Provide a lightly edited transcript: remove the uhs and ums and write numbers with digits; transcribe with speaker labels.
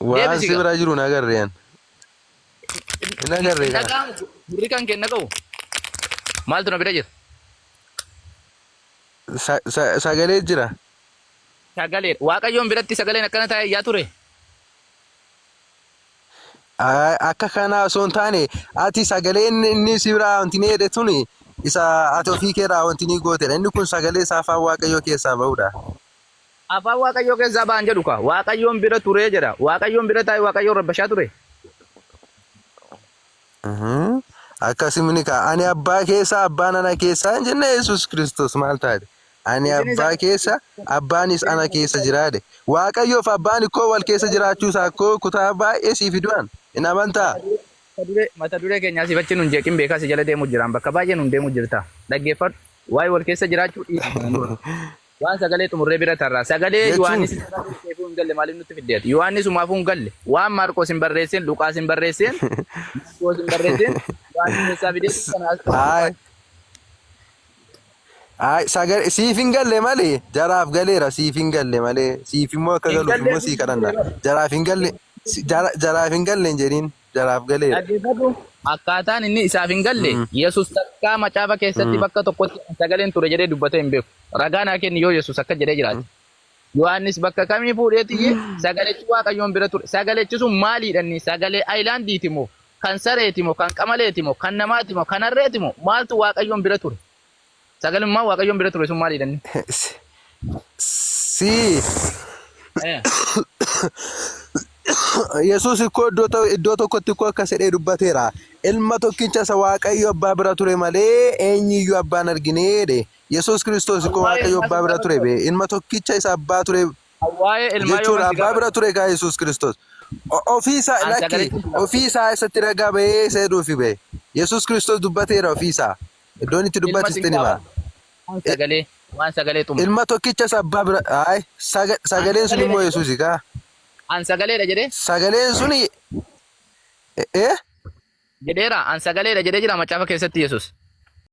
Speaker 1: Waan si bira jiru na agarreen. Na agarree kana.
Speaker 2: Dhagahamu gurri kan kenna qabu maaltu na bira jira?
Speaker 1: Sagalee jira.
Speaker 2: Sagalee Waaqayyoon biratti sagaleen akkana taa'ee yaa ture.
Speaker 1: Akka kana osoo hin taane ati sagaleen inni si biraa wanti ni jedhe tuni isa ati ofii keeraa wanti ni gootedha. Inni kun sagalee isaa afaan Waaqayyoo keessaa bahudha.
Speaker 2: Afaan Waaqayyoo keessaa ba'an jedhu ka Waaqayyoon bira ture jedha. Waaqayyoon bira taa'ee Waaqayyoon rabbashaa ture.
Speaker 1: Akkasumni ka ani abbaa keessa abbaan ana keessa hin jenne Yesuus Kiristoos maal taate? Ani abbaa keessa abbaanis ana keessa jiraade. Waaqayyoof abbaan koo wal keessa jiraachuu isaa koo kutaa baay'ee siif du'an. Hin amantaa?
Speaker 2: Mata duree keenyaa sifachi nun jeeqin beekaa si jala deemu jiraan bakka baay'ee nun deemu jirta. Dhaggeeffadhu waa'ee wal keessa jiraachuu dhiisu. Waan sagalee xumurree bira tarraa. Sagalee Yohaannis hin galle maaliif nutti fiddeeti? Yohaannis umaafuu hin galle. Waan Maarqos hin barreessin, Luqaas hin barreessin, Maarqos hin barreessin, waan keessaa fideetti kanaas.
Speaker 1: Sagalee siif hin galle malee jaraaf galeera siif hin galle malee siif immoo akka galuuf immoo sii kadhanna. Jaraaf hin galle jaraaf hin galle hin jedhin jaraaf galeera.
Speaker 2: Dhaggeeffadhu akkaataan inni isaaf hin galle Yesuus takkaa macaafa keessatti bakka tokkotti sagaleen ture jedhee dubbatee hin beeku. Ragaa naa kenni yoo Yesuus akka jedhee jiraate. Yohaannis bakka kamii fuudheeti sagalechi Waaqayyoon bira ture. Sagalechi sun maaliidhanni? Sagalee aayilaandiiti moo kan sareeti moo kan qamaleeti moo kan namaati moo kan harreeti moo maaltu Waaqayyoon bira ture? Sagalummaa Waaqayyoon bira ture sun maaliidhanni?
Speaker 1: Yesuus ikkoo iddoo tokkotti ikkoo akkas jedhee dubbateera. Ilma tokkicha isa Waaqayyo abbaa bira ture malee eenyuyyuu abbaan argineedhe. Yesuus Kiristoos ikkoo Waaqayyo abbaa bira ture bee ilma tokkicha isa abbaa ture jechuudha abbaa bira ture gaa Yesuus Kiristoos. Ofiisaa lakki ofiisaa isatti ragaa bahee isa hedduufi bee Yesuus Kiristoos dubbateera ofiisaa. Iddoon itti dubbatiste ni maal?
Speaker 2: Waan sagalee xumura.
Speaker 1: Ilma tokkicha isa abbaa bira sagaleen sun immoo Yesuusi kaa.
Speaker 2: An sagaleedha jedhee?
Speaker 1: Sagaleen suni
Speaker 2: jedheera an sagaleedha jedhee jira macaafa keessatti Yesuus.